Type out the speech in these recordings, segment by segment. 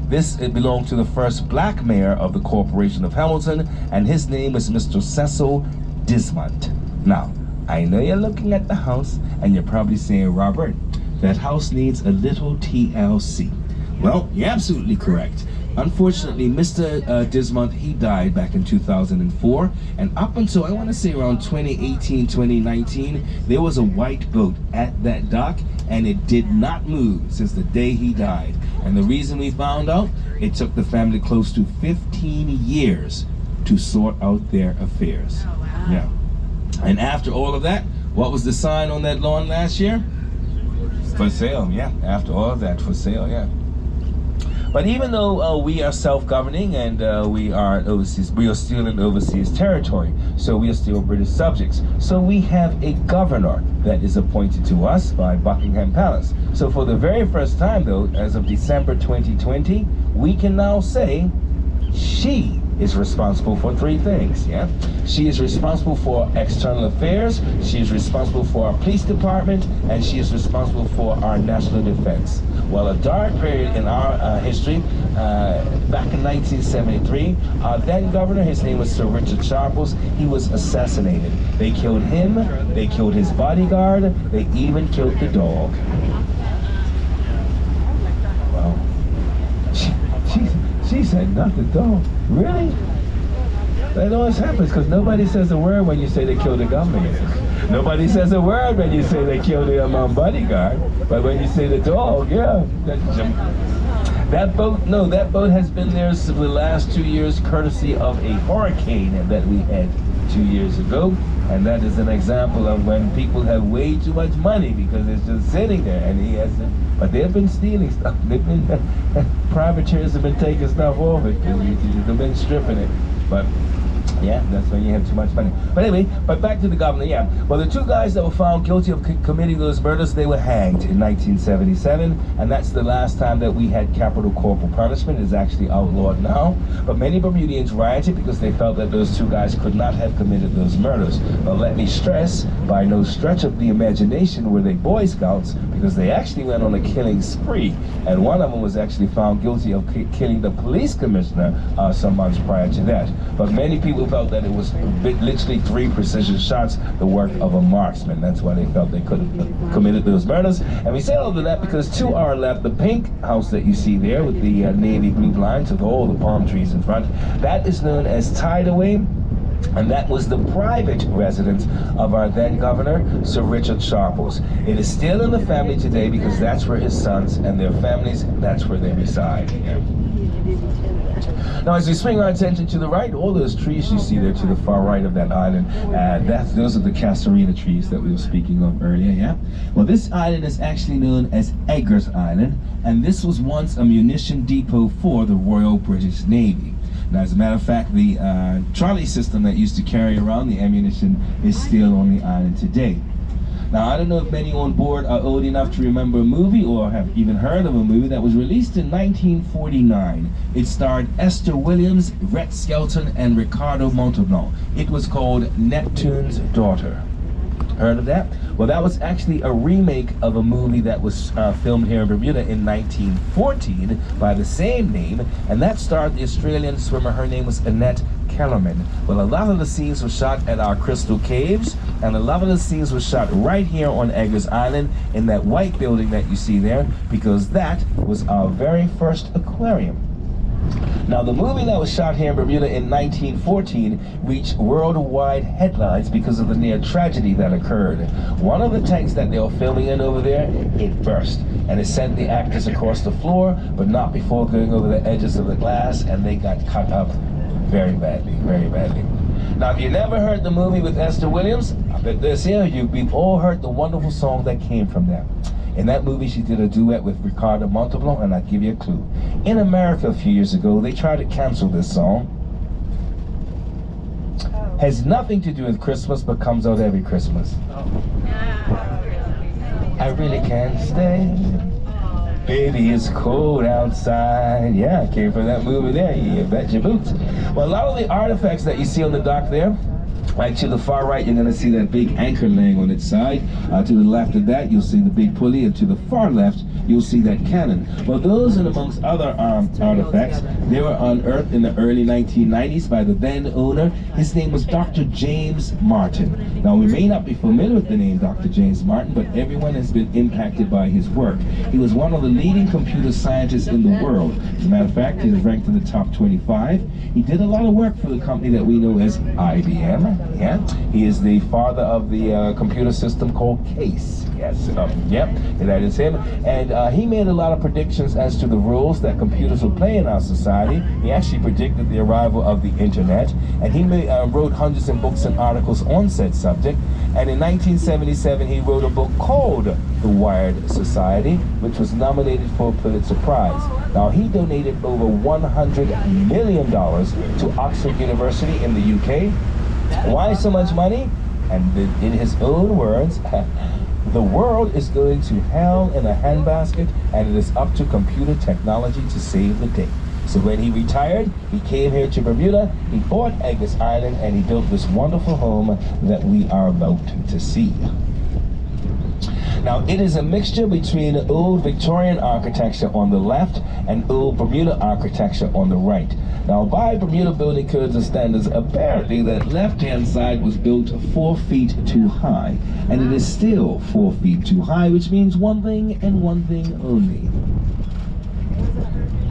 It belonged to the first black mayor of the Corporation of Hamilton, and his name was Mr. Cecil Dismont. Now, I know you're looking at the house, and you're probably saying, Robert, that house needs a little TLC. Well, you're absolutely correct. Unfortunately, Mr. Dismont, he died back in 2004, and up until, I want to say around 2018, 2019, there was a white boat at that dock, and it did not move since the day he died. And the reason we found out, it took the family close to 15 years to sort out their affairs. Oh, wow. Yeah. And after all of that, what was the sign on that lawn last year? For sale, yeah. After all of that, for sale, yeah. But even though we are self-governing and we are overseas, we are still in overseas territory, so we are still British subjects. So we have a governor that is appointed to us by Buckingham Palace. So for the very first time, though, as of December 2020, we can now say she is responsible for three things, yeah? She is responsible for external affairs, she is responsible for our police department, and she is responsible for our national defense. Well, a dark period in our history, back in 1973, our then governor, his name was Sir Richard Sharples, he was assassinated. They killed him, they killed his bodyguard, they even killed the dog. Wow. She said nothing, dog. Really? That always happens because nobody says a word when you say they killed the government. Nobody says a word when you say they killed the bodyguard. But when you say the dog, yeah. That boat has been there for the last 2 years courtesy of a hurricane that we had 2 years ago. And that is an example of when people have way too much money because it's just sitting there and he has to, but they've been stealing stuff. They've been, privateers have been taking stuff off it because they've been stripping it. But yeah, that's when you have too much money. But anyway, but back to the governor, yeah. Well, the two guys that were found guilty of committing those murders, they were hanged in 1977, and that's the last time that we had capital corporal punishment. It's actually outlawed now. But many Bermudians rioted because they felt that those two guys could not have committed those murders. But let me stress, by no stretch of the imagination were they Boy Scouts, because they actually went on a killing spree. And one of them was actually found guilty of killing the police commissioner some months prior to that. But many people felt that it was literally 3 precision shots, the work of a marksman. That's why they felt they could have committed those murders. And we say all of that because to our left, the pink house that you see there with the navy blue blinds with all the palm trees in front, that is known as Tideaway. And that was the private residence of our then governor, Sir Richard Sharples. It is still in the family today because that's where his sons and their families, that's where they reside. Yeah. Now, as we swing our attention to the right, all those trees you see there to the far right of that island, those are the Casuarina trees that we were speaking of earlier, yeah? Well, this island is actually known as Edgar's Island, and this was once a munition depot for the Royal British Navy. Now, as a matter of fact, the trolley system that used to carry around the ammunition is still on the island today. Now, I don't know if many on board are old enough to remember a movie or have even heard of a movie that was released in 1949. It starred Esther Williams, Rhett Skelton, and Ricardo Montalban. It was called Neptune's Daughter. Heard of that? Well, that was actually a remake of a movie that was filmed here in Bermuda in 1914 by the same name, and that starred the Australian swimmer. Her name was Annette Kellerman. Well, a lot of the scenes were shot at our Crystal Caves, and a lot of the scenes were shot right here on Edgar's Island in that white building that you see there, because that was our very first aquarium. Now, the movie that was shot here in Bermuda in 1914 reached worldwide headlines because of the near tragedy that occurred. One of the tanks that they were filming in over there, it burst, and it sent the actors across the floor, but not before going over the edges of the glass, and they got cut up very badly, very badly. Now, if you never heard the movie with Esther Williams, I bet this here, we've all heard the wonderful song that came from that. In that movie, she did a duet with Ricardo Montalban, and I'll give you a clue. In America a few years ago, they tried to cancel this song. Has nothing to do with Christmas, but comes out every Christmas. I really can't stay. Baby, it's cold outside. Yeah, it came from that movie there. You bet your boots. Well, a lot of the artifacts that you see on the dock there, Right to the far right, you're going to see that big anchor laying on its side. To the left of that, you'll see the big pulley, and to the far left, you'll see that cannon. Well, those and amongst other artifacts, they were unearthed in the early 1990s by the then owner. His name was Dr. James Martin. Now, we may not be familiar with the name Dr. James Martin, but everyone has been impacted by his work. He was one of the leading computer scientists in the world. As a matter of fact, he was ranked in the top 25. He did a lot of work for the company that we know as IBM. Yeah, he is the father of the computer system called CASE. Yes, yep, that is him. And he made a lot of predictions as to the roles that computers will play in our society. He actually predicted the arrival of the internet, and he wrote hundreds of books and articles on said subject. And in 1977, he wrote a book called The Wired Society, which was nominated for a Pulitzer Prize. Now, he donated over $100 million to Oxford University in the UK. Why so much money? And in his own words, the world is going to hell in a handbasket, and it is up to computer technology to save the day. So when he retired, he came here to Bermuda, he bought Agnes Island, and he built this wonderful home that we are about to see. Now, it is a mixture between old Victorian architecture on the left and old Bermuda architecture on the right. Now, by Bermuda building codes and standards, apparently that left-hand side was built 4 feet too high, and it is still 4 feet too high, which means one thing and one thing only.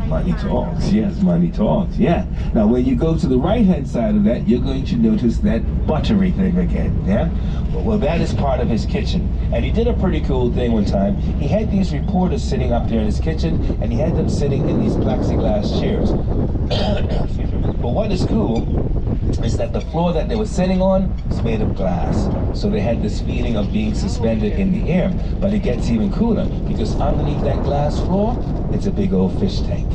Money talks, yes, money talks, yeah. Now, when you go to the right-hand side of that, you're going to notice that buttery thing again, yeah? Well, that is part of his kitchen. And he did a pretty cool thing one time. He had these reporters sitting up there in his kitchen, and he had them sitting in these plexiglass chairs. But what is cool is that the floor that they were sitting on is made of glass. So they had this feeling of being suspended in the air. But it gets even cooler, because underneath that glass floor, it's a big old fish tank.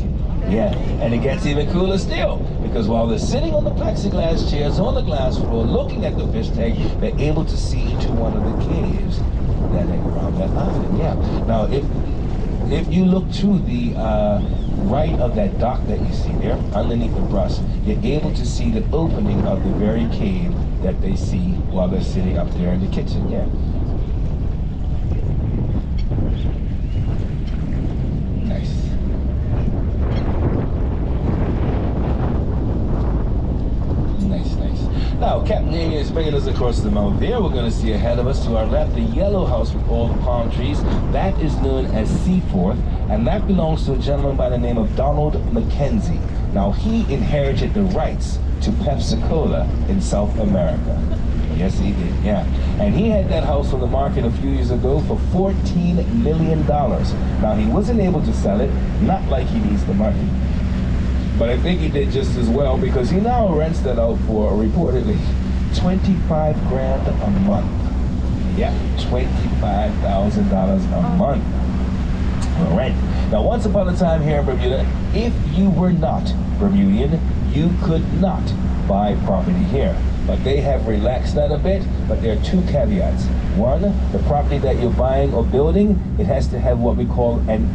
Yeah, and it gets even cooler still, because while they're sitting on the plexiglass chairs on the glass floor looking at the fish tank, they're able to see into one of the caves that are around that island. Yeah. Now, if you look to the right of that dock that you see there, underneath the brush, you're able to see the opening of the very cave that they see while they're sitting up there in the kitchen. Yeah. Now, Captain Amy is bringing us across the mountain there. We're going to see ahead of us to our left the yellow house with all the palm trees. That is known as Seaforth, and that belongs to a gentleman by the name of Donald Mackenzie. Now, he inherited the rights to Pepsi-Cola in South America. Yes, he did, yeah. And he had that house on the market a few years ago for $14 million. Now, he wasn't able to sell it, not like he needs the money. But I think he did just as well, because he now rents that out for reportedly $25 grand a month. Yeah, $25,000 a month. All right. Now, once upon a time here in Bermuda, if you were not Bermudian, you could not buy property here. But they have relaxed that a bit, but there are 2 caveats. One, the property that you're buying or building, it has to have what we call an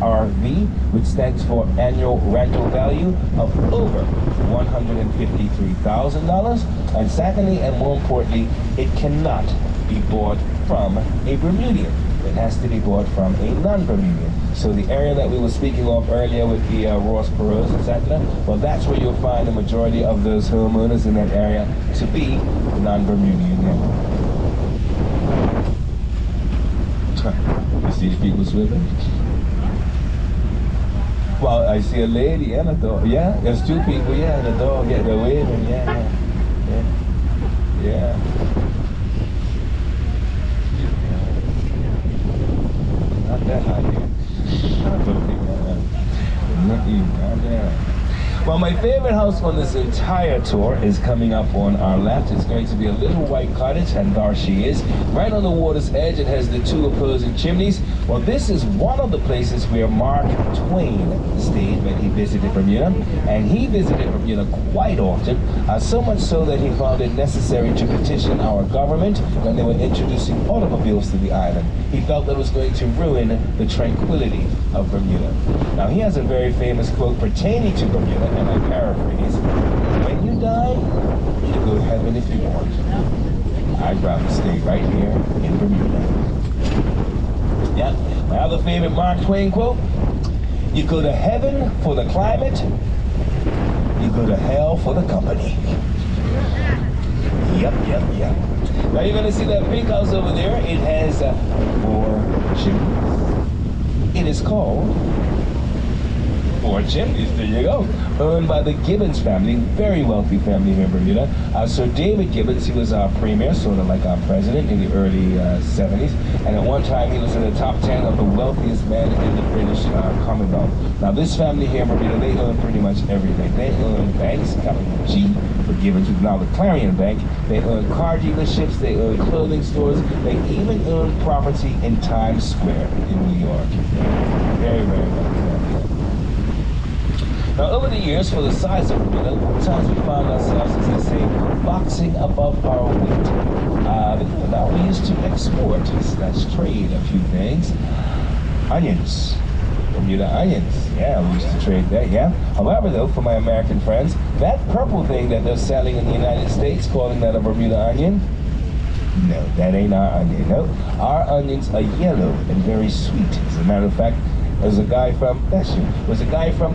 ARV, which stands for annual rental value of over $153,000. And secondly, and more importantly, it cannot be bought from a Bermudian. It has to be bought from a non-Bermudian. So the area that we were speaking of earlier with the Ross Perot's, etc., well, that's where you'll find the majority of those homeowners in that area to be non-Bermudian. Yeah. You see the people swimming? Well, I see a lady and a dog. Yeah, there's 2 people, yeah, and a dog. Yeah, they're waving, yeah. Not that high here. Not even down there. Well, my favorite house on this entire tour is coming up on our left. It's going to be a little white cottage, and there she is. Right on the water's edge, it has the 2 opposing chimneys. Well, this is one of the places where Mark Twain stayed when he visited Bermuda, and he visited Bermuda quite often, so much so that he found it necessary to petition our government when they were introducing automobiles to the island. He felt that it was going to ruin the tranquility of Bermuda. Now, he has a very famous quote pertaining to Bermuda, and I paraphrase, when you die, you can go to heaven if you want. I'd rather stay right here in Bermuda. Yeah, my other favorite Mark Twain quote, you go to heaven for the climate, you go to hell for the company. Yep. Now you're going to see that pink house over there. It has 4 chimneys. It is called 4 chimneys. There you go. Owned by the Gibbons family, very wealthy family here in Bermuda. Sir David Gibbons, he was our premier, sort of like our president in the early 70s. And at one time he was in the top 10 of the wealthiest men in the British Commonwealth. Now this family here in Bermuda, they own pretty much everything. They own banks, capital G for Gibbons, which is now the Clarion Bank. They own car dealerships, they own clothing stores, they even own property in Times Square in New York. Very, very wealthy. Now, over the years, for the size of Bermuda, sometimes we found ourselves, as they say, boxing above our weight. Now, we used to export, that's trade, a few things. Onions, Bermuda onions. Yeah, we used to trade that, yeah. However, though, for my American friends, that purple thing that they're selling in the United States, calling that a Bermuda onion, no, that ain't our onion. No, our onions are yellow and very sweet. As a matter of fact, there's a guy from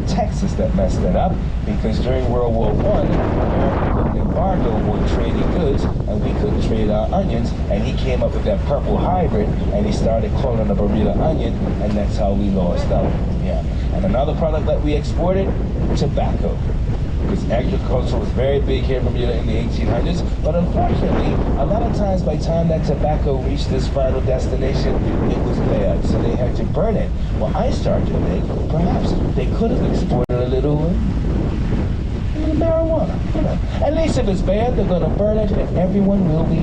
Texas that messed that up because during World War I, America put an embargo on trading goods and we couldn't trade our onions, and he came up with that purple hybrid and he started calling it a Bermuda onion, and that's how we lost out. Yeah. And another product that we exported, tobacco. Because agriculture was very big here in Bermuda in the 1800s, but unfortunately, a lot of times by the time that tobacco reached its final destination, it was bad, so they had to burn it. Well, I started to think perhaps they could have exported a little marijuana. You know. At least if it's bad, they're going to burn it, and everyone will be.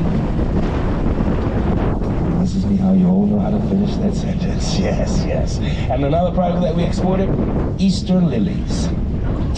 This is me how you all know how to finish that sentence. Yes. And another product that we exported, Easter lilies.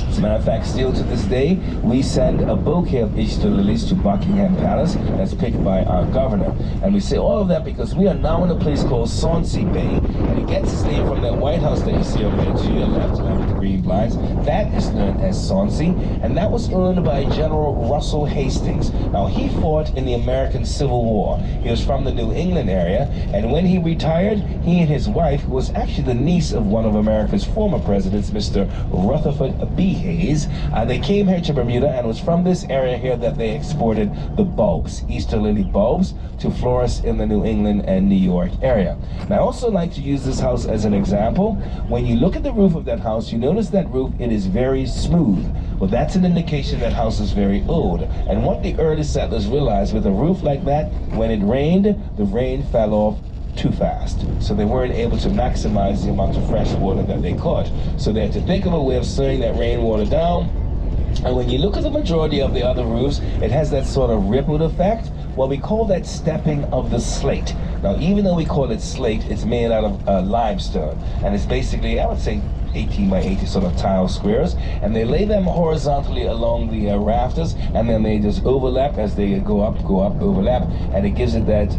As a matter of fact, still to this day, we send a bouquet of Easter lilies to Buckingham Palace that's picked by our governor. And we say all of that because we are now in a place called Swansea Bay, and it gets its name from that White House that you see over there to your left, with the green blinds. That is known as Swansea, and that was owned by General Russell Hastings. Now, he fought in the American Civil War. He was from the New England area, and when he retired, he and his wife, who was actually the niece of one of America's former presidents, Mr. Rutherford B. Hayes, they came here to Bermuda, and it was from this area here that they exported the bulbs, Easter lily bulbs, to florists in the New England and New York area. And I also like to use this house as an example. When you look at the roof of that house, you notice that roof, it is very smooth. Well, that's an indication that house is very old. And what the early settlers realized, with a roof like that, when it rained, the rain fell off too fast. So they weren't able to maximize the amount of fresh water that they caught. So they had to think of a way of slowing that rainwater down. And when you look at the majority of the other roofs, it has that sort of rippled effect. Well, we call that stepping of the slate. Now, even though we call it slate, it's made out of limestone. And it's basically, I would say, 18 by 80 sort of tile squares, and they lay them horizontally along the rafters, and then they just overlap as they go up, overlap, and it gives it that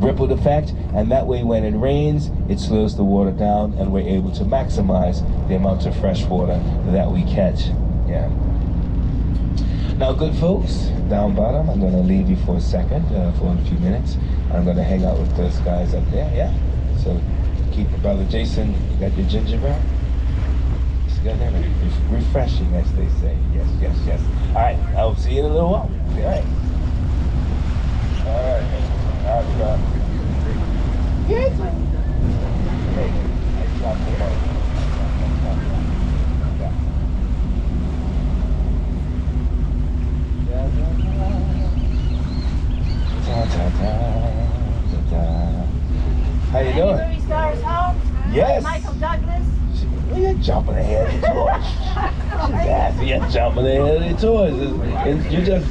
rippled effect, and that way when it rains, it slows the water down, and we're able to maximize the amount of fresh water that we catch. Yeah. Now, good folks, down bottom, I'm going to leave you for a second, for a few minutes. I'm going to hang out with those guys up there, yeah? So, keep it, Brother Jason, you got your gingerbread? Refreshing, as they say. Yes. All right, I'll see you in a little while. All right. Yes. How you doing? Movie stars home? Yes. Michael Douglas? You're jumping ahead of the toys. You're jumping ahead of the toys. You just,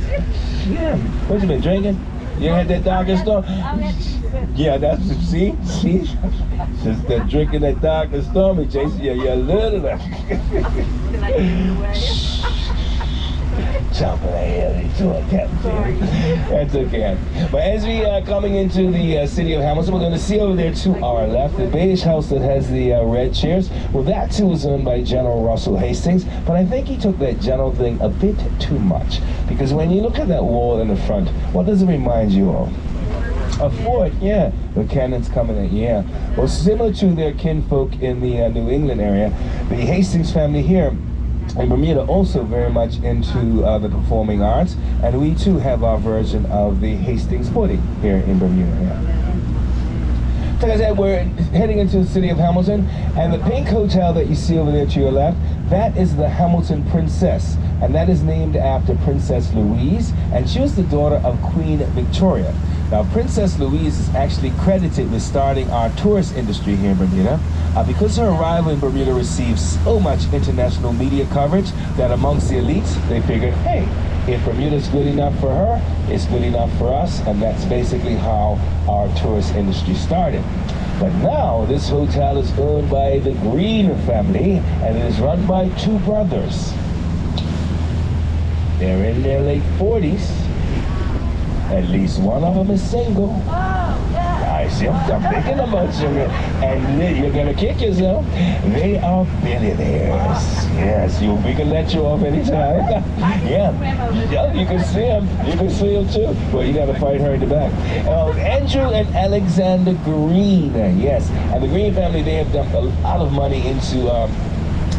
yeah. What you been drinking? You had that Dr. Storm? Yeah, that's, see? Just that drinking that Dr. Stormy, Jason. Yeah, you're little. Jumping ahead into a captain. That's okay. But as we are coming into the city of Hamilton, we're going to see over there to our left, the beige house that has the red chairs. Well, that too is owned by General Russell Hastings, but I think he took that general thing a bit too much. Because when you look at that wall in the front, what does it remind you of? A fort, yeah. The cannons coming in, yeah. Well, similar to their kinfolk in the New England area, the Hastings family here in Bermuda also very much into the performing arts, and we too have our version of the Hastings footy here in Bermuda. Yeah. So like I said, we're heading into the city of Hamilton, and the pink hotel that you see over there to your left, that is the Hamilton Princess, and that is named after Princess Louise, and she was the daughter of Queen Victoria. Now, Princess Louise is actually credited with starting our tourist industry here in Bermuda. Because her arrival in Bermuda received so much international media coverage that amongst the elites, they figured, hey, if Bermuda's good enough for her, it's good enough for us, and that's basically how our tourist industry started. But now, this hotel is owned by the Green family, and it is run by two brothers. They're in their late 40s. At least one of them is single. I see, I'm thinking about you, and you're gonna kick yourself. They are billionaires. Yes, we can let you off anytime. Yeah, you can see them. You can see them too. Well, you gotta fight her in the back. Andrew and Alexander Green. Yes, and the Green family, they have dumped a lot of money into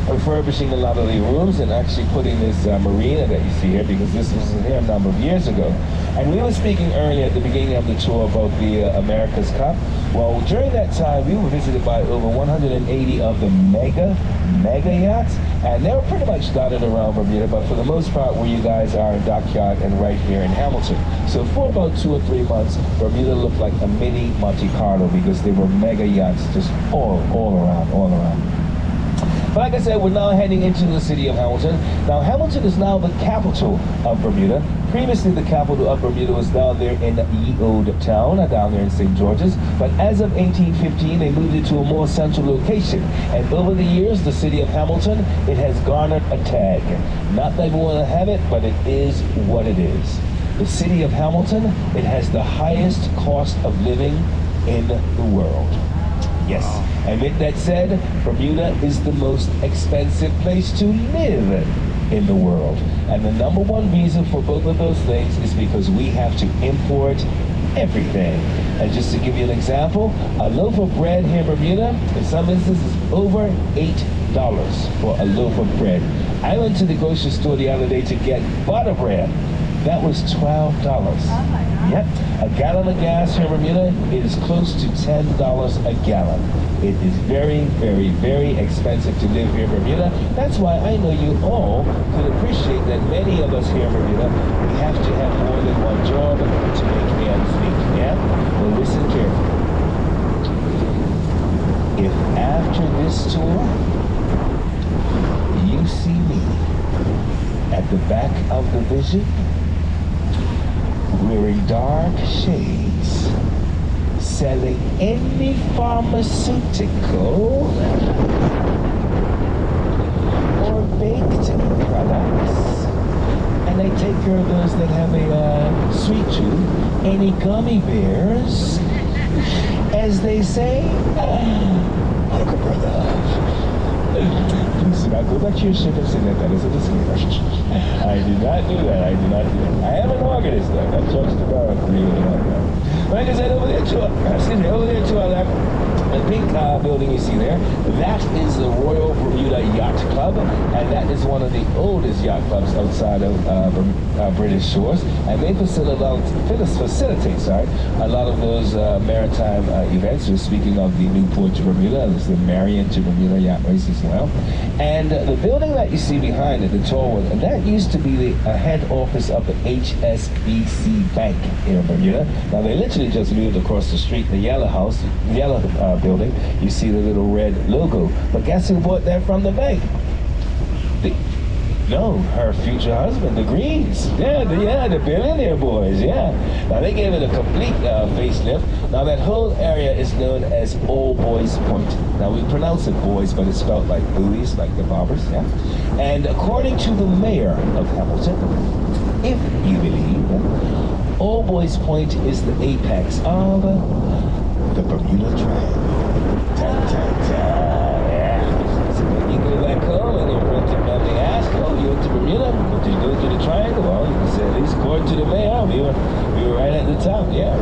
refurbishing a lot of the rooms and actually putting this marina that you see here, because this was here a number of years ago. And we were speaking earlier at the beginning of the tour about the America's Cup. Well, during that time, we were visited by over 180 of the mega yachts, and they were pretty much dotted around Bermuda, but for the most part, where you guys are in Dockyard and right here in Hamilton. So for about 2 or 3 months, Bermuda looked like a mini Monte Carlo, because there were mega yachts just all around. But like I said, we're now heading into the city of Hamilton. Now, Hamilton is now the capital of Bermuda. Previously, the capital of Bermuda was down there in Ye Old Town, down there in St. George's. But as of 1815, they moved it to a more central location. And over the years, the city of Hamilton, it has garnered a tag. Not that we want to have it, but it is what it is. The city of Hamilton, it has the highest cost of living in the world. Yes, and with that said, Bermuda is the most expensive place to live in the world. And the number one reason for both of those things is because we have to import everything. And just to give you an example, a loaf of bread here in Bermuda, in some instances, is over $8 for a loaf of bread. I went to the grocery store the other day to get butter bread. That was $12. Yep, a gallon of gas here in Bermuda, it is close to $10 a gallon. It is very, very, very expensive to live here in Bermuda. That's why I know you all could appreciate that many of us here in Bermuda, we have to have more than one job to make ends meet. Yeah? Well, listen carefully. If after this tour, you see me at the back of the vision, wearing dark shades, selling any pharmaceutical or baked products, and I take care of those that have a sweet tooth, any gummy bears, as they say, Uncle Brother. Please do not go back to your ship and say that is a disclaimer. I do not do that. I do not do that. I am an organist, though. That jokes to go with me. Like I said, over there to our left, the pink building you see there, that is the Royal Bermuda Yacht Club, and that is one of the oldest yacht clubs outside of British shores, and they facilitate a lot of those maritime events. We're speaking of the Newport to Bermuda, there's the Marion to Bermuda Yacht Race as well. And the building that you see behind it, the tall one, and that used to be the head office of the HSBC Bank here in Bermuda. Now they literally just moved across the street, the yellow house, building. You see the little red logo. But guess who bought that from the bank? No, her future husband, the Greens. Yeah, the billionaire boys, yeah. Now they gave it a complete facelift. Now that whole area is known as Old Boys Point. Now we pronounce it boys, but it's spelled like buoys, like the bobbers, yeah. And according to the mayor of Hamilton, if you believe, Old Boys Point is the apex of the Bermuda Triangle. Ta ta ta, yeah. So when you go back home and they ask, oh, you went to Bermuda? Did you go to the Triangle? Well, you can say, at least according to the mayor, we were right at the top, yeah.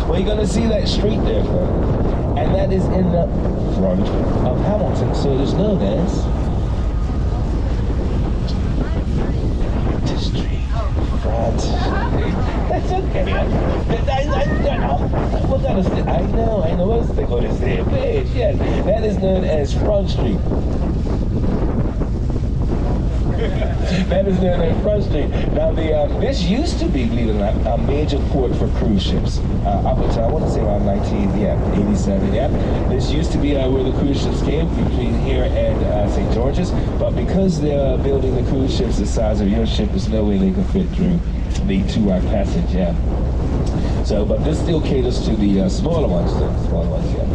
Well, you're going to see that street there, folks. And that is in the front of Hamilton, so it is known as the street front. That's okay. I know what's the go to say page. Yes, that is known as Front Street. That is known as Front Street. Now, this used to be, believe it or not, a major port for cruise ships. Up until, I want to say around 1987, yeah. This used to be where the cruise ships came, between here and St. George's. But because they're building the cruise ships the size of your ship, there's no way they can fit through the two-hour passage, yeah. So, but this still caters to the smaller ones, yeah.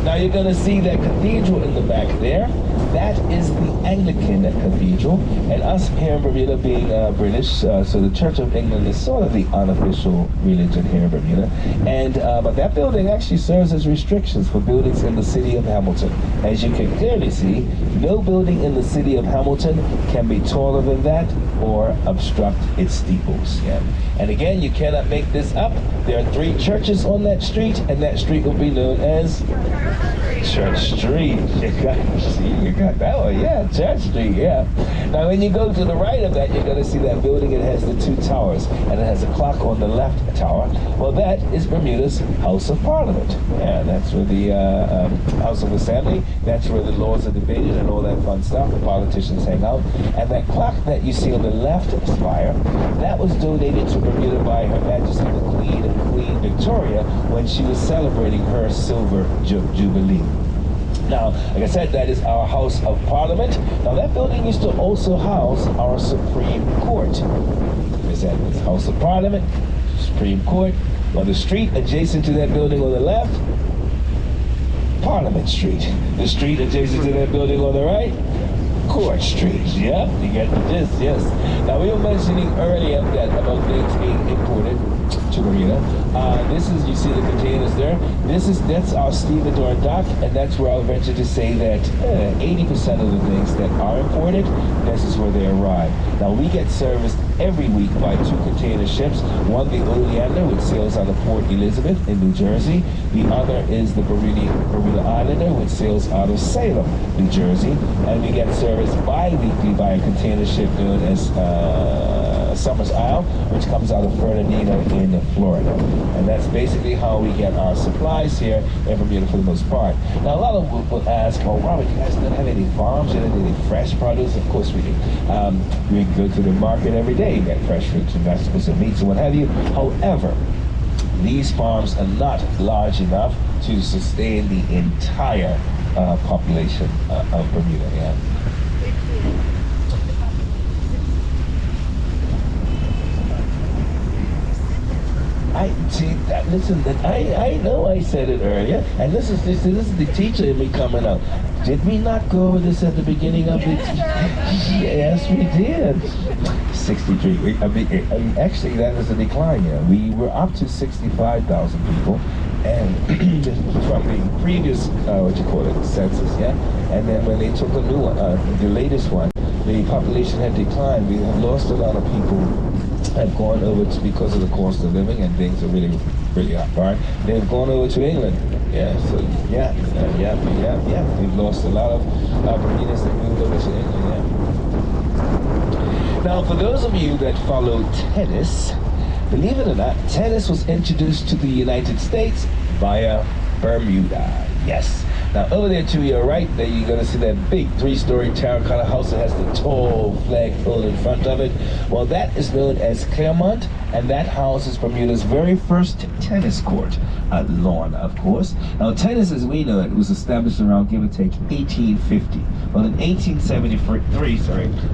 Now you're going to see that cathedral in the back there. That is the Anglican Cathedral, and us here in Bermuda being British, so the Church of England is sort of the unofficial religion here in Bermuda. And but that building actually serves as restrictions for buildings in the city of Hamilton. As you can clearly see, no building in the city of Hamilton can be taller than that or obstruct its steeples. Yeah. And again, you cannot make this up. There are 3 churches on that street, and that street will be known as Church Street. You got that one, yeah, Church Street, yeah. Now when you go to the right of that, you're going to see that building. It has the 2 towers, and it has a clock on the left tower. Well, that is Bermuda's House of Parliament. Yeah, that's where the House of Assembly, that's where the laws are debated and all that fun stuff. The politicians hang out. And that clock that you see on the left spire, that was donated to Bermuda by Her Majesty the Queen Victoria when she was celebrating her silver jubilee. Now, like I said, that is our House of Parliament. Now, that building used to also house our Supreme Court. Is that this House of Parliament, Supreme Court? Well, the street adjacent to that building on the left, Parliament Street. The street adjacent to that building on the right, Court Street. Yeah, you get the gist, yes. Now, we were mentioning earlier that about things being imported to Bermuda. This is, you see the containers there. That's our stevedore dock, and that's where I'll venture to say that 80% of the things that are imported, this is where they arrive. Now we get serviced every week by 2 container ships. One, the Oleander, which sails out of Port Elizabeth in New Jersey. The other is the Bermuda Islander, which sails out of Salem, New Jersey. And we get serviced bi-weekly by a container ship known as Summers Isle, which comes out of Fernandina in Florida. And that's basically how we get our supplies here in Bermuda for the most part. Now, a lot of people will ask, oh, Robert, you guys don't have any farms? You don't have any fresh produce? Of course we do. We go to the market every day. You get fresh fruits and vegetables and meats and what have you. However, these farms are not large enough to sustain the entire population of Bermuda. Yeah. I know I said it earlier, and this is the teacher in me coming up. Did we not go over this at the beginning of the Yes, we did. 63. I mean, actually, that is a decline here. We were up to 65,000 people, and from the previous, census, yeah? And then when they took a new one, the latest one, the population had declined. We have lost a lot of people. Have gone over to, because of the cost of living and things are really, really hard. They've gone over to England. Yeah, so yeah. We've lost a lot of Bermudians that moved over to England. Yeah. Now, for those of you that follow tennis, believe it or not, tennis was introduced to the United States via Bermuda. Yes. Now over there to your right, there you're going to see that big 3-story terracotta house that has the tall flagpole in front of it. Well, that is known as Claremont, and that house is Bermuda's very first tennis court, lawn, of course. Now, tennis, as we know it, was established around, give or take, 1850. Well, in 1873,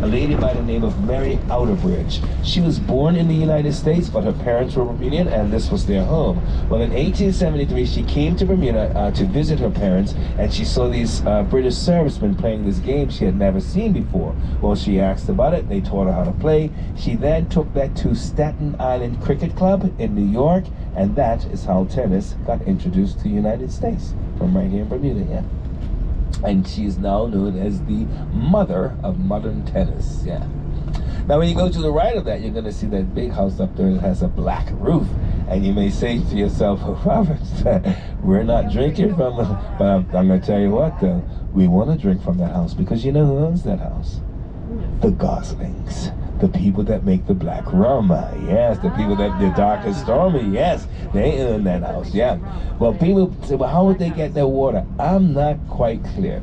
a lady by the name of Mary Outerbridge. She was born in the United States, but her parents were Bermudian, and this was their home. Well, in 1873, she came to Bermuda to visit her parents, and she saw these British servicemen playing this game she had never seen before. Well, she asked about it. They taught her how to play. She then took that to Staten Island Cricket Club in New York, and that is how tennis got introduced to the United States, from right here in Bermuda, yeah. And she is now known as the mother of modern tennis, yeah. Now, when you go to the right of that, you're going to see that big house up there that has a black roof. And you may say to yourself, oh, Robert, we're not drinking from it. But I'm going to tell you what, though. We want to drink from that house because you know who owns that house? The Goslings. The people that make the black rum, yes. The people that, the dark and stormy, yes. They own that house, yeah. Well, people say, well, how would they get their water? I'm not quite clear.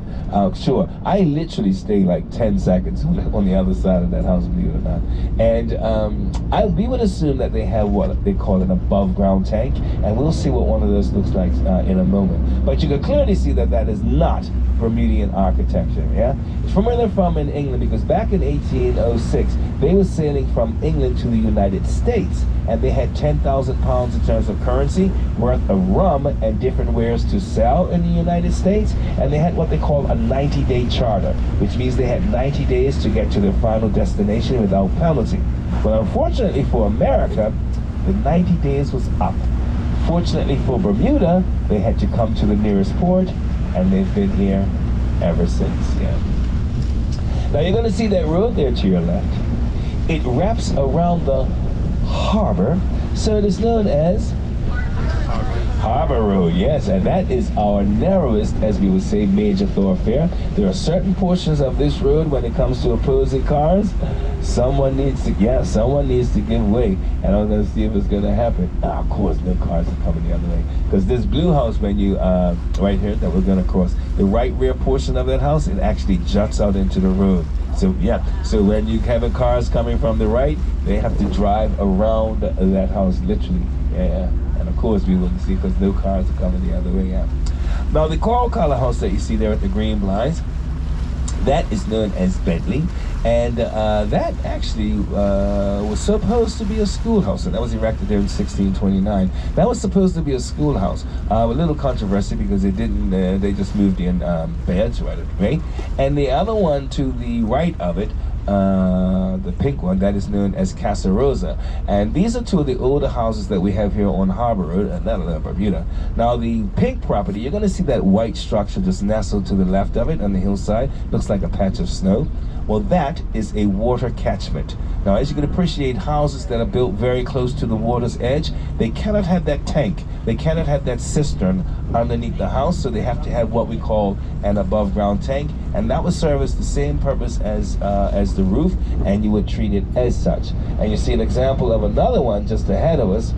Sure, I literally stay like 10 seconds on the other side of that house, believe it or not. And we would assume that they have what they call an above ground tank, and we'll see what one of those looks like in a moment. But you can clearly see that that is not Bermudian architecture, yeah? It's from where they're from in England, because back in 1806, they were sailing from England to the United States, and they had 10,000 pounds in terms of currency worth of rum and different wares to sell in the United States, and they had what they call a 90-day charter, which means they had 90 days to get to their final destination without penalty. Well, unfortunately for America, the 90 days was up. Fortunately for Bermuda, they had to come to the nearest port, and they've been here ever since, yeah. Now you're going to see that road there to your left. It wraps around the harbor, so it is known as Harbor Road, yes, and that is our narrowest, as we would say, major thoroughfare. There are certain portions of this road when it comes to opposing cars. Someone needs to give way, and I'm going to see if it's going to happen. Of course, no cars are coming the other way, because this blue house, when you right here that we're going to cross, the right rear portion of that house, it actually juts out into the road. So yeah, so when you have cars coming from the right, they have to drive around that house literally. Yeah. And of course we wouldn't see because no cars are coming the other way out. Now the coral color house that you see there with the green blinds, that is known as Bentley, and that actually was supposed to be a schoolhouse, and that was erected there in 1629. That was supposed to be a schoolhouse. A little controversy because they didn't, they just moved in beds right away. And the other one to the right of it, the pink one, that is known as Casa Rosa. And these are two of the older houses that we have here on Harbor Road, not Bermuda. Now the pink property, you're going to see that white structure just nestled to the left of it on the hillside. Looks like a patch of snow. Well, that is a water catchment. Now, as you can appreciate, houses that are built very close to the water's edge, they cannot have that tank. They cannot have that cistern underneath the house, so they have to have what we call an above ground tank, and that would service the same purpose as the roof, and you would treat it as such. And you see an example of another one just ahead of us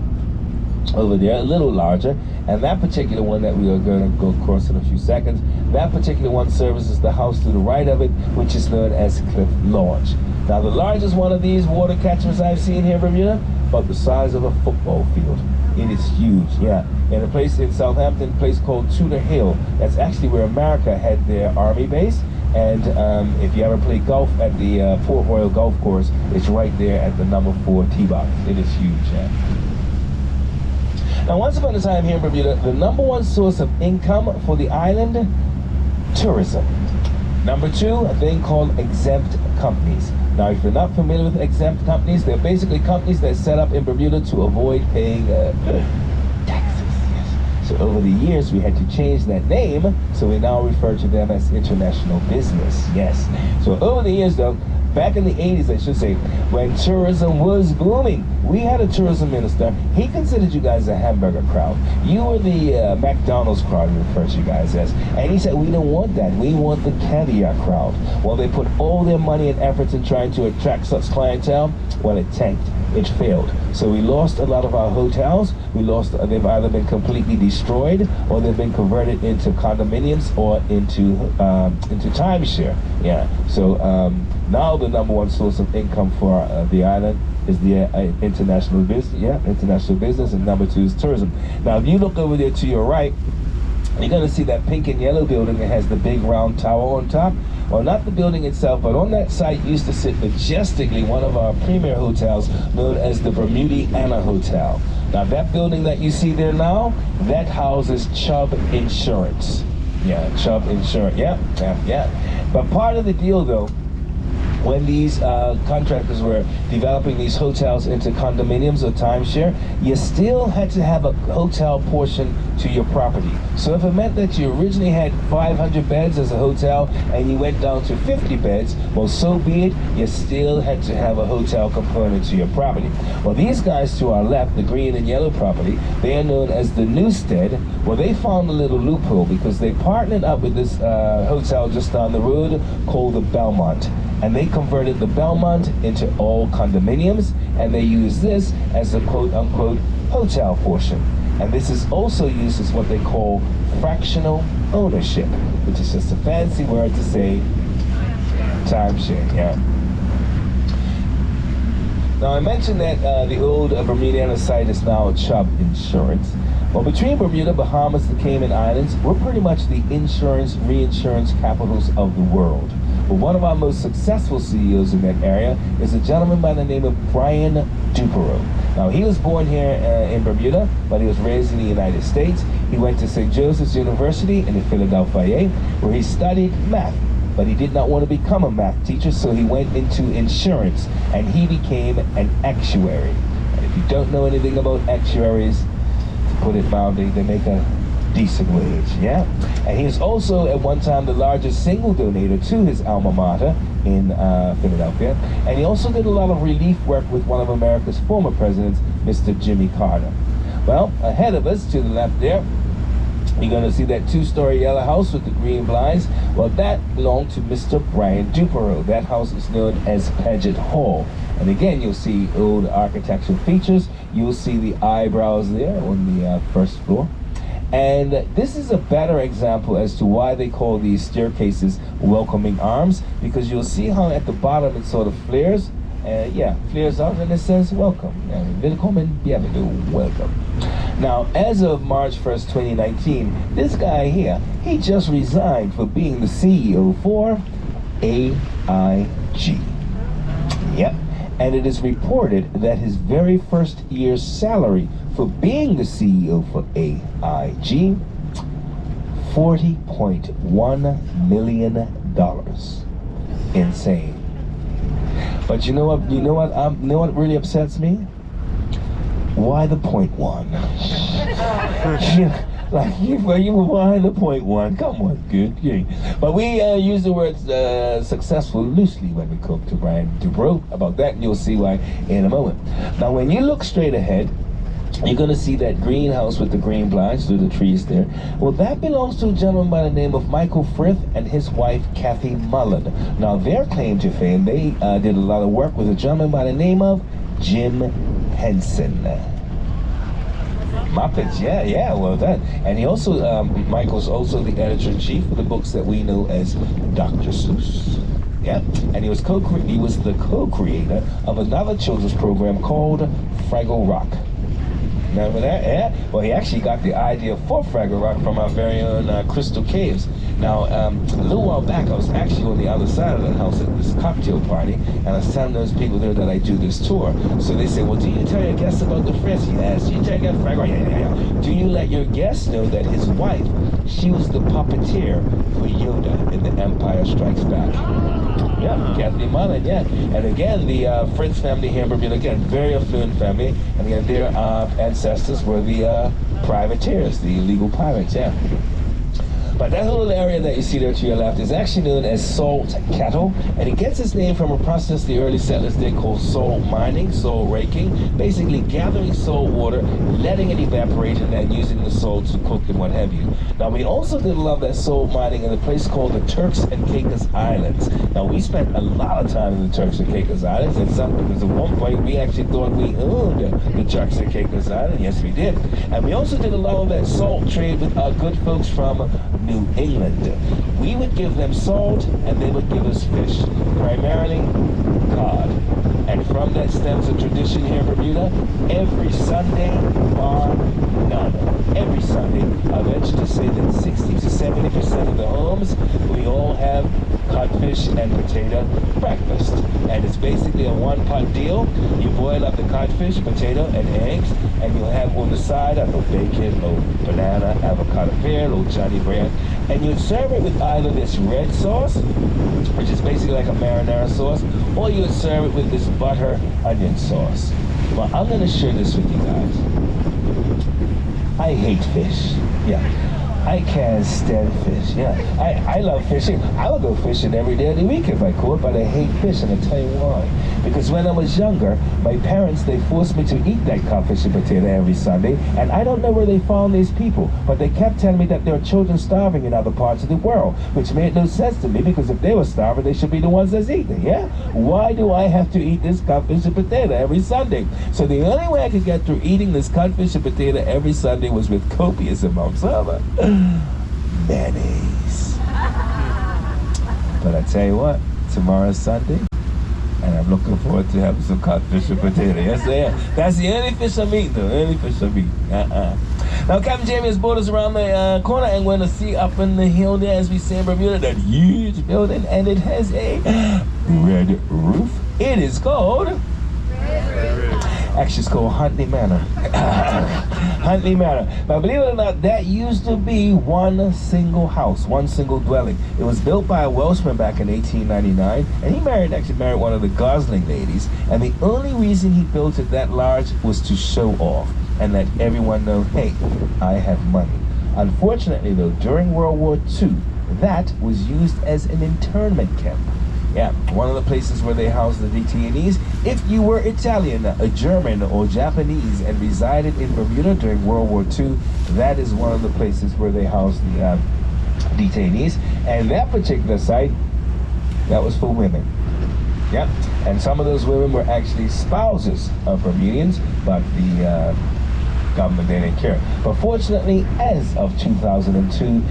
over there, a little larger, and that particular one that we are going to go across in a few seconds, that particular one services the house to the right of it, which is known as Cliff Lodge. Now the largest one of these water catchments I've seen here in Bermuda, about the size of a football field. It is huge, yeah. In a place in Southampton, a place called Tudor Hill, that's actually where America had their army base. And if you ever play golf at the Port Royal Golf Course, it's right there at the number 4 tee box. It is huge, yeah. Now, once upon a time here in Bermuda, the number one source of income for the island, tourism. Number 2, a thing called exempt companies. Now, if you're not familiar with exempt companies, they're basically companies that set up in Bermuda to avoid paying taxes. Yes. So over the years, we had to change that name, so we now refer to them as international business. Yes. So over the years, though, back in the 80s, I should say, when tourism was booming, we had a tourism minister. He considered you guys a hamburger crowd. You were the McDonald's crowd, he referred to you guys as. And he said, we don't want that. We want the caviar crowd. Well, they put all their money and efforts in trying to attract such clientele. Well, it tanked. It failed. So we lost a lot of our hotels. They've either been completely destroyed, or they've been converted into condominiums or into timeshare. Yeah. So now the number one source of income for the island is the international business, international business, and number 2 is tourism. Now, if you look over there to your right, you're going to see that pink and yellow building that has the big round tower on top. Well, not the building itself, but on that site used to sit majestically one of our premier hotels known as the Bermuda Hotel. Now, that building that you see there now, that houses Chubb Insurance. Yeah, Chubb Insurance. Yeah. But part of the deal, though, when these contractors were developing these hotels into condominiums or timeshare, you still had to have a hotel portion to your property. So if it meant that you originally had 500 beds as a hotel and you went down to 50 beds, well, so be it, you still had to have a hotel component to your property. Well, these guys to our left, the green and yellow property, they are known as the Newstead. Well, they found a little loophole because they partnered up with this hotel just down the road called the Belmont. And they converted the Belmont into all condominiums, and they use this as a quote-unquote hotel portion. And this is also used as what they call fractional ownership, which is just a fancy word to say timeshare, yeah. Now, I mentioned that the old Bermuda site is now Chubb Insurance. Well, between Bermuda, Bahamas, the Cayman Islands, we're pretty much the insurance, reinsurance capitals of the world. But one of our most successful CEOs in that area is a gentleman by the name of Brian Dupereau. Now, he was born here in Bermuda, but he was raised in the United States. He went to St. Joseph's University in Philadelphia, where he studied math. But he did not want to become a math teacher, so he went into insurance, and he became an actuary. And if you don't know anything about actuaries, to put it mildly, they make a decent wage, yeah? And he was also at one time the largest single donator to his alma mater in Philadelphia. And he also did a lot of relief work with one of America's former presidents, Mr. Jimmy Carter. Well, ahead of us to the left there, you're going to see that 2-story yellow house with the green blinds. Well, that belonged to Mr. Brian Dupereau. That house is known as Paget Hall. And again, you'll see old architectural features. You'll see the eyebrows there on the first floor. And this is a better example as to why they call these staircases welcoming arms, because you'll see how at the bottom it sort of flares. Flares out and it says welcome. Willkommen, bienvenue, welcome. Now, as of March 1st, 2019, this guy here, he just resigned for being the CEO for AIG. Yep. And it is reported that his very first year's salary for being the CEO for AIG, $40.1 million. Insane. But you know what really upsets me? Why the .1? Why the .1? Come on, good. But we use the word successful loosely when we talk to Brian Dupereau about that, and you'll see why in a moment. Now, when you look straight ahead, you're going to see that greenhouse with the green blinds through the trees there. Well, that belongs to a gentleman by the name of Michael Frith and his wife, Kathy Mullen. Now, their claim to fame, they did a lot of work with a gentleman by the name of Jim Henson. Muppets, yeah, well done. And he also, Michael's also the editor-in-chief of the books that we know as Dr. Seuss. Yeah, and he was the co-creator of another children's program called Fraggle Rock. Remember that? Yeah? Well, he actually got the idea for Fraggle Rock from our very own Crystal Caves. Now, a little while back, I was actually on the other side of the house at this cocktail party, and I was telling those people there that I do this tour. So they said, well, do you tell your guests about the friends? Yes, you tell your Fraggle, yeah. Do you let your guests know that his wife, she was the puppeteer for Yoda in The Empire Strikes Back? Yeah, Kathy Mullen, yeah. And again, the Fritz family here in Bermuda, again, very affluent family. And again, their ancestors were the privateers, the illegal pirates, yeah. But that little area that you see there to your left is actually known as salt kettle, and it gets its name from a process the early settlers did called salt mining, salt raking, basically gathering salt water, letting it evaporate, and then using the salt to cook and what have you. Now, we also did a lot of that salt mining in a place called the Turks and Caicos Islands. Now, we spent a lot of time in the Turks and Caicos Islands, and because at one point we actually thought we owned the Turks and Caicos Islands. Yes, we did. And we also did a lot of that salt trade with our good folks from New England. We would give them salt and they would give us fish, primarily cod. And from that stems a tradition here in Bermuda. Every Sunday, bar none. Every Sunday, I venture to say that 60 to 70% of the homes, we all have codfish and potato breakfast. And it's basically a one-pot deal. You boil up the codfish, potato, and eggs, and you'll have on the side a little bacon, a little banana, avocado pear, a little Johnny bread, and you'd serve it with either this red sauce, which is basically like a marinara sauce, or you would serve it with this butter onion sauce. Well, I'm going to share this with you guys. I hate fish. Yeah. I can't stand fish. Yeah, I love fishing. I would go fishing every day of the week if I could, but I hate fish, and I'll tell you why. Because when I was younger, my parents, they forced me to eat that codfish and potato every Sunday, and I don't know where they found these people, but they kept telling me that there are children starving in other parts of the world, which made no sense to me, because if they were starving, they should be the ones that's eating, yeah? Why do I have to eat this codfish and potato every Sunday? So the only way I could get through eating this codfish and potato every Sunday was with copious amounts of mayonnaise. But I tell you what, tomorrow's Sunday, and I'm looking forward to having some codfish and potato. Yes, I am. That's the only fish I'm eating, though. Only fish I'm eating. Now, Captain Jamie has brought us around the corner, and we're going to see up in the hill there, as we say in Bermuda, that huge building, and it has a red roof. It is called... Actually, it's called Huntley Manor. Huntley Manor. Now, believe it or not, that used to be one single house, one single dwelling. It was built by a Welshman back in 1899, and he actually married one of the Gosling ladies, and the only reason he built it that large was to show off and let everyone know, hey, I have money. Unfortunately, though, during World War II, that was used as an internment camp. Yeah, one of the places where they housed the detainees. If you were Italian, a German, or Japanese and resided in Bermuda during World War II, that is one of the places where they housed the detainees. And that particular site, that was for women. Yeah, and some of those women were actually spouses of Bermudians, but the government, they didn't care. But fortunately, as of 2002,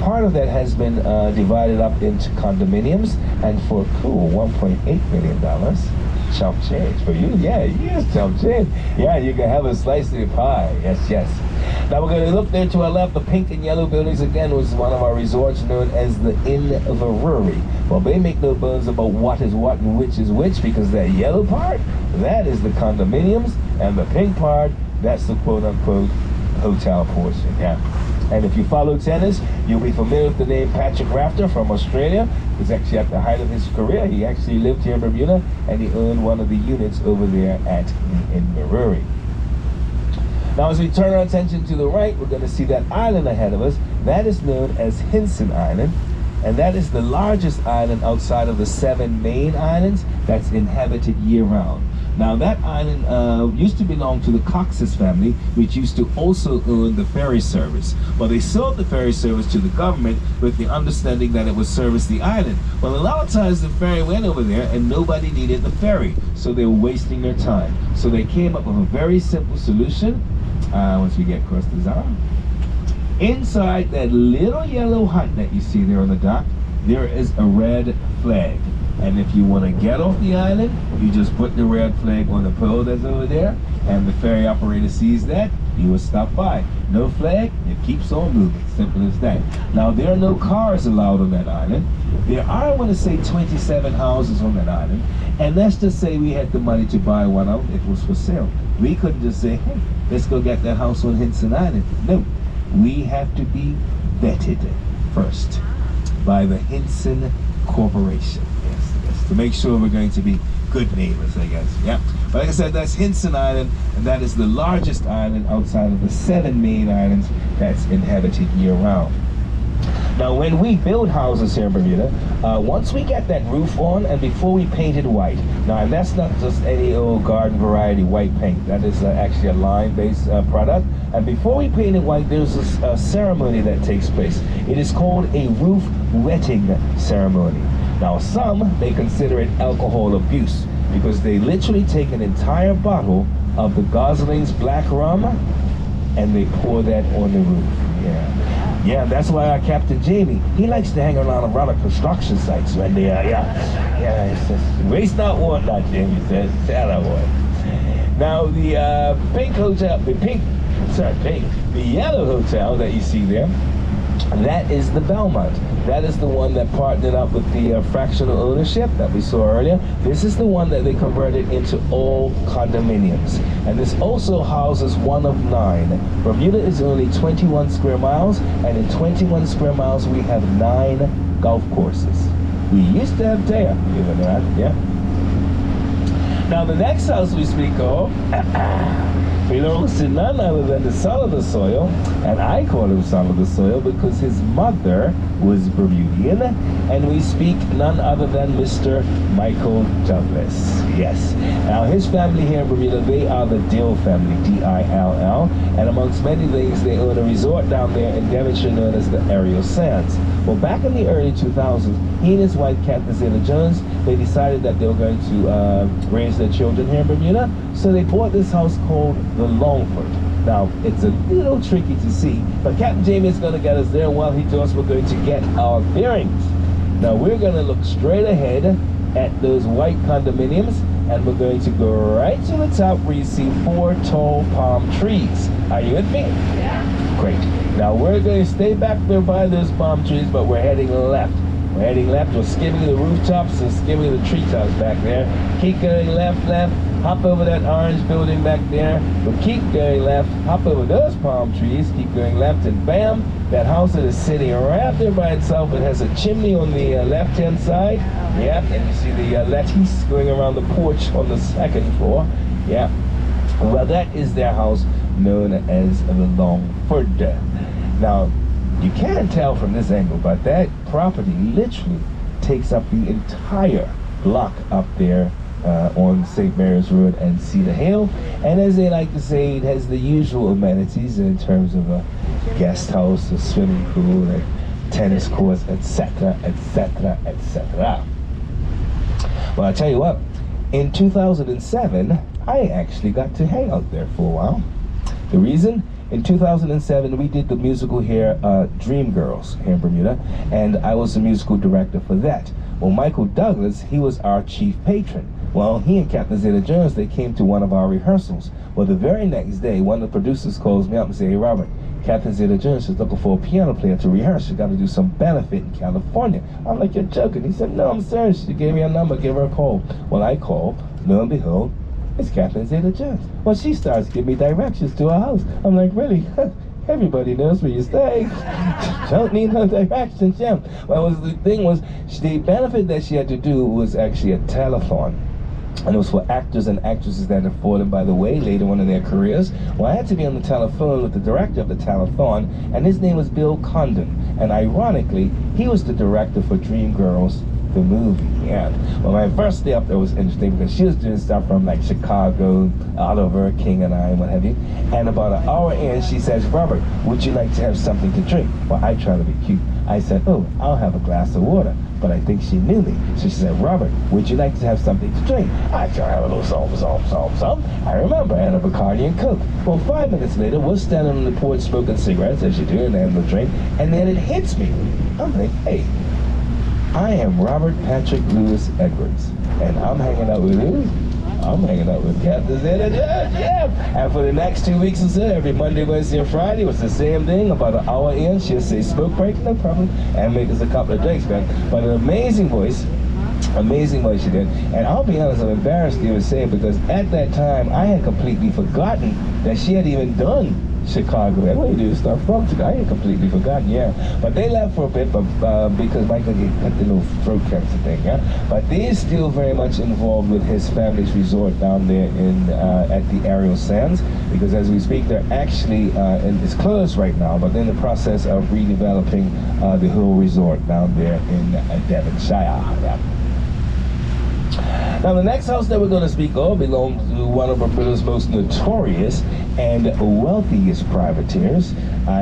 part of that has been divided up into condominiums, and for a cool $1.8 million, chump change for you. Yeah, yes, chump change. Yeah, you can have a slice of the pie. Yes, yes. Now we're going to look there to our left. The pink and yellow buildings again was one of our resorts known as the Inverurie. Well, they make no bones about what is what and which is which, because that yellow part, that is the condominiums, and the pink part, that's the quote-unquote hotel portion. Yeah. And if you follow tennis, you'll be familiar with the name Patrick Rafter from Australia. He's actually at the height of his career. He actually lived here in Bermuda, and he owned one of the units over there at the Inverurie. Now, as we turn our attention to the right, we're going to see that island ahead of us. That is known as Hinson Island, and that is the largest island outside of the 7 main islands that's inhabited year-round. Now, that island used to belong to the Cox's family, which used to also own the ferry service. Well, they sold the ferry service to the government with the understanding that it would service the island. Well, a lot of times the ferry went over there and nobody needed the ferry, so they were wasting their time. So they came up with a very simple solution. Once we get across the zone, inside that little yellow hut that you see there on the dock, there is a red flag. And if you want to get off the island, you just put the red flag on the pole that's over there, and the ferry operator sees that, he will stop by. No flag, it keeps on moving. Simple as that. Now, there are no cars allowed on that island. There are, I want to say, 27 houses on that island, and let's just say we had the money to buy one of them. It was for sale. We couldn't just say, hey, let's go get that house on Hinson Island. No, we have to be vetted first by the Hinson Corporation. Yes, to make sure we're going to be good neighbors, I guess. Yeah. But like I said, that's Hinson Island, and that is the largest island outside of the 7 main islands that's inhabited year-round. Now, when we build houses here in Bermuda, once we get that roof on, and before we paint it white, now, and that's not just any old garden variety white paint. That is actually a lime-based product. And before we paint it white, there's a ceremony that takes place. It is called a roof wetting ceremony. Now, some, they consider it alcohol abuse, because they literally take an entire bottle of the Gosling's black rum and they pour that on the roof. Yeah. Yeah, that's why our Captain Jamie, he likes to hang around a lot of construction sites when they are, it's just, waste not, want not, Jamie says. Tell I want. Now, the pink hotel, the yellow hotel that you see there, that is the Belmont. That is the one that partnered up with the fractional ownership that we saw earlier. This is the one that they converted into all condominiums. And this also houses one of 9. Bermuda is only 21 square miles, and in 21 square miles we have 9 golf courses. We used to have 10, believe it or not, yeah. Now the next house we speak of belongs to none other than the son of the soil, and I call him son of the soil because his mother was Bermudian, and we speak none other than Mr. Michael Douglas. Yes. Now his family here in Bermuda, they are the Dill family, D-I-L-L, and amongst many things, they own a resort down there in Devonshire known as the Aerial Sands. Well, back in the early 2000s, he and his wife, Catherine Zeta-Jones, they decided that they were going to raise their children here in Bermuda, so they bought this house called the Longford. Now, it's a little tricky to see, but Captain Jamie is going to get us there, and while he does, we're going to get our bearings. Now, we're going to look straight ahead at those white condominiums, and we're going to go right to the top where you see 4 tall palm trees. Are you with me? Yeah. Great. Now, we're going to stay back there by those palm trees, but we're heading left. We're heading left, we're skimming the rooftops and skimming the treetops back there. Keep going left, hop over that orange building back there. We'll keep going left, hop over those palm trees, keep going left, and bam, that house that is sitting right up there by itself. It has a chimney on the left-hand side. Yep, and you see the lattice going around the porch on the 2nd floor. Yeah. Well, that is their house known as the Longford. Now, you can't tell from this angle, but that property literally takes up the entire block up there on St. Mary's Road and Cedar Hill. And as they like to say, it has the usual amenities in terms of a guest house, a swimming pool, a tennis courts, etc., etc., etc. Well, I'll tell you what, in 2007, I actually got to hang out there for a while. The reason? In 2007, we did the musical here, Dreamgirls, here in Bermuda, and I was the musical director for that. Well, Michael Douglas, he was our chief patron. Well, he and Captain Zeta-Jones, they came to one of our rehearsals. Well, the very next day, one of the producers calls me up and says, "Hey, Robert, Captain Zeta-Jones is looking for a piano player to rehearse. You got to do some benefit in California." I'm like, "You're joking." He said, "No, I'm serious. She gave me a number, give her a call." Well, I called, lo and behold, it's Catherine Zeta-Jones. Well, she starts giving me directions to her house. I'm like, really? Everybody knows where you stay. Don't need no directions, yeah. Well, the thing was, the benefit that she had to do was actually a telethon. And it was for actors and actresses that had fallen by the way later on in their careers. Well, I had to be on the telephone with the director of the telethon, and his name was Bill Condon. And ironically, he was the director for Dreamgirls, the movie. Yeah. Well, my first day up there was interesting because she was doing stuff from like Chicago, Oliver, King and I, and what have you. And about an hour in, she says, "Robert, would you like to have something to drink?" Well, I try to be cute. I said, "Oh, I'll have a glass of water." But I think she knew me. So she said, "Robert, would you like to have something to drink?" I tried to have a little something. I remember I had a Bacardi and Coke. Well, 5 minutes later, we're standing on the porch smoking cigarettes, as you do, and having a drink. And then it hits me. I'm like, hey, I am Robert Patrick Lewis Edwards, and I'm hanging out with who? I'm hanging out with Captain Zeta-Jones, yeah. And for the next 2 weeks or so, every Monday, Wednesday, and Friday, it was the same thing. About an hour in, she'll say, "Smoke break, no problem," and make us a couple of drinks, man. But an amazing voice she did. And I'll be honest, I'm embarrassed to even say it, because at that time, I had completely forgotten that she had even done Chicago. And what do you do? Stuff from Chicago. I had completely forgotten, yeah. But they left for a bit, but because Michael got the little throat cancer thing, yeah. But they're still very much involved with his family's resort down there in at the Aerial Sands, because as we speak, they're actually and it's closed right now, but they're in the process of redeveloping the whole resort down there in Devonshire. Yeah. Now, the next house that we're going to speak of belongs to one of Bermuda's most notorious and wealthiest privateers.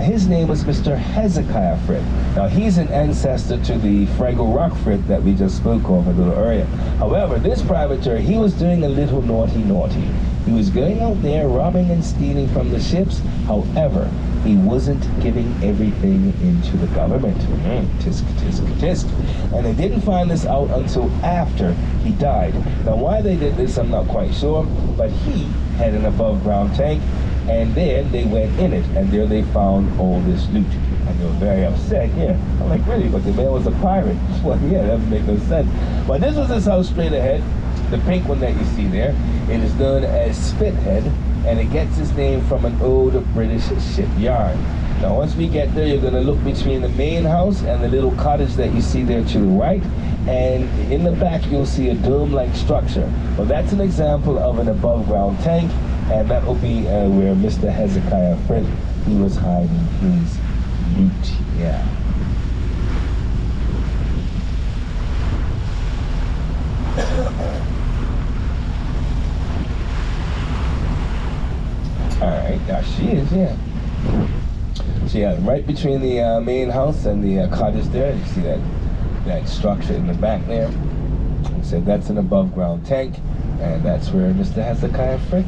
His name was Mr. Hezekiah Fripp. Now, he's an ancestor to the Fraggle Rock Fripp that we just spoke of a little earlier. However, this privateer, he was doing a little naughty. He was going out there robbing and stealing from the ships. However, he wasn't giving everything into the government. Tisk, tisk, tisk. And they didn't find this out until after he died. Now, why they did this, I'm not quite sure, but he had an above-ground tank, and then they went in it, and there they found all this loot. And they were very upset. Yeah, I'm like, really? But the man was a pirate. Well, yeah, that doesn't make no sense. But this was his house straight ahead. The pink one that you see there, it is known as Spithead, and it gets its name from an old British shipyard. Now, once we get there, you're going to look between the main house and the little cottage that you see there to the right, and in the back, you'll see a dome-like structure. Well, that's an example of an above-ground tank, and that will be where Mr. Hezekiah Frick, he was hiding his loot. Yeah. Alright, now she is, yeah. So yeah, right between the main house and the cottage there, you see that structure in the back there. So that's an above ground tank, and that's where Mr. Hezekiah Frick,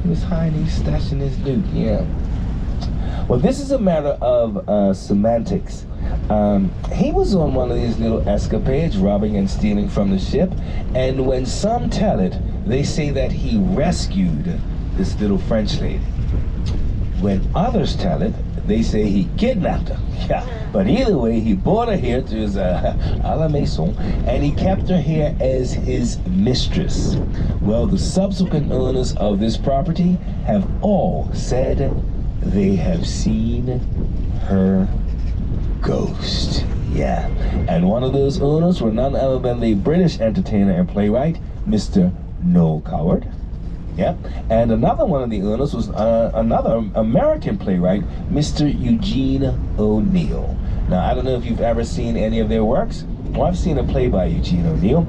he was hiding, stashing his loot, yeah. Well, this is a matter of semantics. He was on one of these little escapades, robbing and stealing from the ship, and when some tell it, they say that he rescued this little French lady. When others tell it, they say he kidnapped her. Yeah, but either way, he brought her here to his à la maison, and he kept her here as his mistress. Well, the subsequent owners of this property have all said they have seen her ghost. Yeah, and one of those owners were none other than the British entertainer and playwright, Mr. Noel Coward. Yeah, and another one of the owners was another American playwright, Mr. Eugene O'Neill. Now, I don't know if you've ever seen any of their works. Well, I've seen a play by Eugene O'Neill.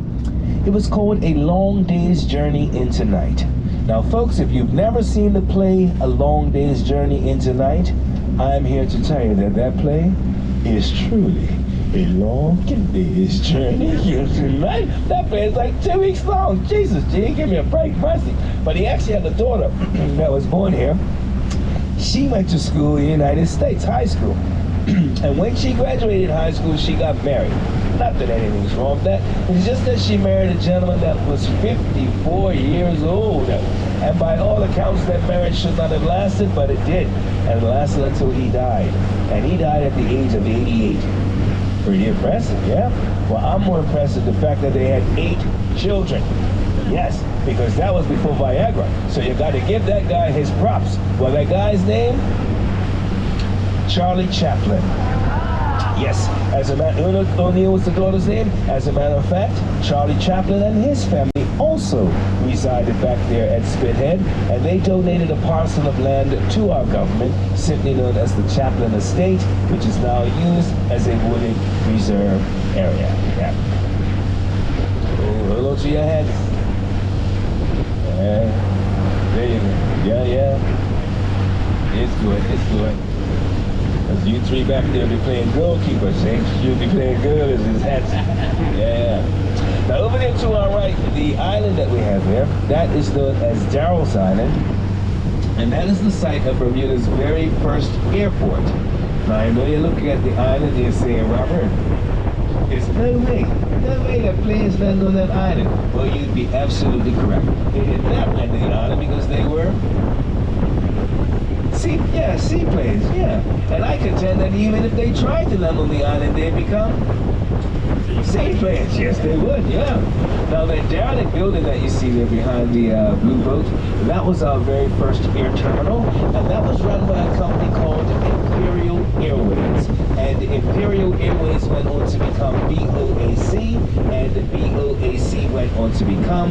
It was called A Long Day's Journey into Night. Now, folks, if you've never seen the play A Long Day's Journey into Night, I'm here to tell you that that play is truly a long day's journey into night. That play is like 2 weeks long. Jesus, G, give me a break, mercy. But he actually had a daughter that was born here. She went to school in the United States, high school. And when she graduated high school, she got married. Not that anything's wrong with that. It's just that she married a gentleman that was 54 years old. And by all accounts, that marriage should not have lasted, but it did. And it lasted until he died. And he died at the age of 88. Pretty impressive, yeah? Well, I'm more impressed with the fact that they had 8 children. Yes, because that was before Viagra. So you got to give that guy his props. Well, that guy's name? Charlie Chaplin. Yes, as a matter, O'Neill was the daughter's name. As a matter of fact, Charlie Chaplin and his family also resided back there at Spithead, and they donated a parcel of land to our government, simply known as the Chaplin Estate, which is now used as a wooded reserve area. Yeah. Oh, hello to your head. There you go. Yeah. It's good, it's good. As you three back there be playing goalkeeper, Saints, you'll be playing good as his hats. Yeah. Now over there to our right, the island that we have there, that is known as Darrell's Island, and that is the site of Bermuda's very first airport. Now I know you're looking at the island and you're saying, Robert, there's no way that planes land on that island. Well, you'd be absolutely correct. They did not land on the island because they were seaplanes, yeah. And I contend that even if they tried to land on the island, they'd become seaplanes. Yes, they would, yeah. Now, that derelict building that you see there behind the blue boat, that was our very first air terminal, and that was run by a company called Imperial Airways. And Imperial Airways went on to become BOAC, and BOAC went on to become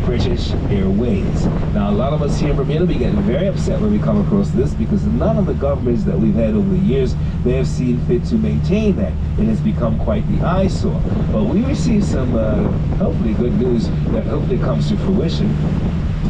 British Airways. Now, a lot of us here in Bermuda, we get very upset when we come across this because none of the governments that we've had over the years, they have seen fit to maintain that. It has become quite the eyesore. But we received some, hopefully good news that hopefully comes to fruition.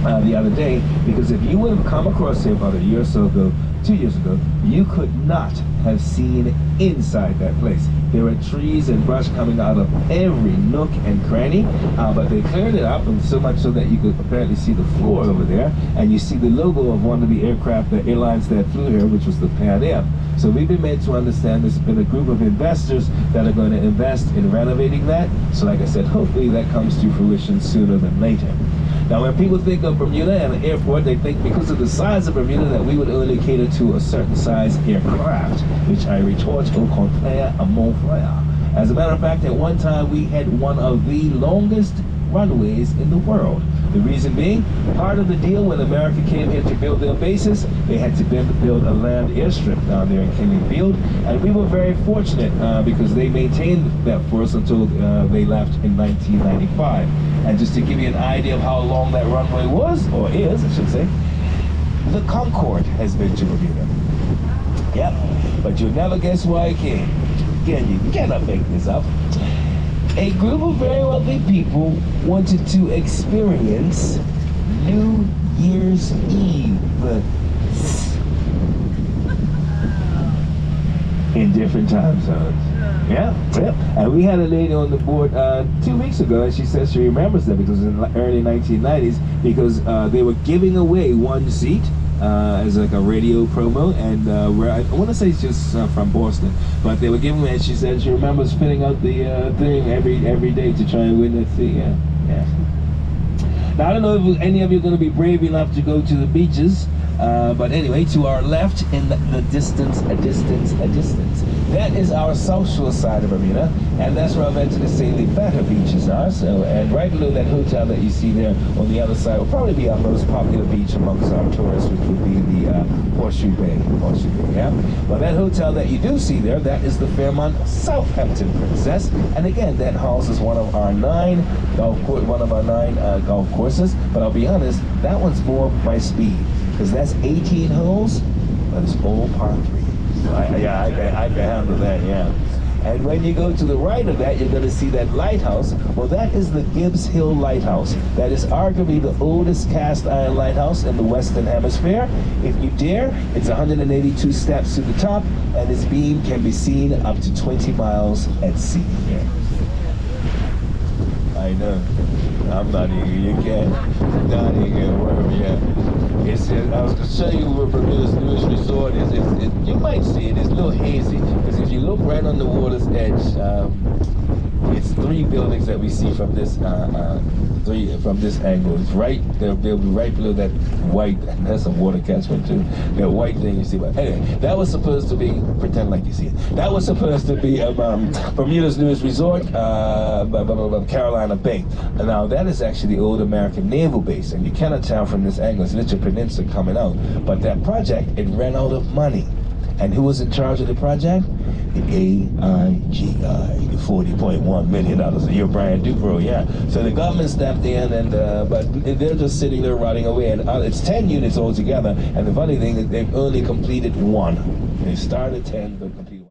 the other day, because if you would have come across here about a year or so ago, 2 years ago, you could not have seen inside that place. There were trees and brush coming out of every nook and cranny, but they cleared it up, and so much so that you could apparently see the floor over there, and you see the logo of one of the aircraft, the airlines that flew here, which was the Pan Am. So we've been made to understand there's been a group of investors that are going to invest in renovating that. So like I said, hopefully that comes to fruition sooner than later. Now, when people think of Bermuda and an airport, they think because of the size of Bermuda that we would only cater to a certain size aircraft, which I retort, au contraire, à mon frère. As a matter of fact, at one time we had one of the longest runways in the world. The reason being, part of the deal when America came here to build their bases, they had to build a land airstrip down there in Kenyon Field, and we were very fortunate because they maintained that for us until they left in 1995. And just to give you an idea of how long that runway was, or is, I should say, the Concorde has been to Bermuda. Yep, but you'll never guess why it came. Again, you cannot make this up. A group of very wealthy people wanted to experience New Year's Eve in different time zones. Yeah. And we had a lady on the board 2 weeks ago, and she says she remembers that because in the early 1990s, because they were giving away one seat as like a radio promo, and where I want to say she's from Boston, but they were giving away, and she said she remembers filling out the thing every day to try and win that seat. Yeah. Now I don't know if any of you are going to be brave enough to go to the beaches. But anyway, to our left in the distance, that is our South Shore side of Bermuda, and that's where I venture to say the better beaches are. So, and right below that hotel that you see there on the other side will probably be our most popular beach amongst our tourists, which would be the Horseshoe Bay, yeah? But that hotel that you do see there, that is the Fairmont Southampton Princess, and again, that houses one of our nine golf courses, but I'll be honest, that one's more by speed, because that's 18 holes, but it's all par 3. So I can handle that, yeah. And when you go to the right of that, you're going to see that lighthouse. Well, that is the Gibbs Hill Lighthouse. That is arguably the oldest cast iron lighthouse in the Western Hemisphere. If you dare, it's 182 steps to the top, and its beam can be seen up to 20 miles at sea. Yeah. I know. I'm not even, you can't, not even worry, yeah. I was going to show you where Bermuda's newest resort is. You might see it, it's a little hazy, because if you look right on the water's edge, it's 3 buildings that we see from this from this angle. It's right, they'll be right below that white, that's a water catchment too, that white thing you see. But anyway, that was supposed to be, pretend like you see it, that was supposed to be Bermuda's newest resort, Carolina Bay. And now that is actually the old American Naval Base, and you cannot tell from this angle, it's literally a peninsula coming out. But that project, it ran out of money. And who was in charge of the project? The AIGI, the $40.1 million a year, Brian Dubrow, yeah. So the government stepped in, and but they're just sitting there rotting away. And it's 10 units altogether. And the funny thing is they've only completed 1. They started 10, but completed 1.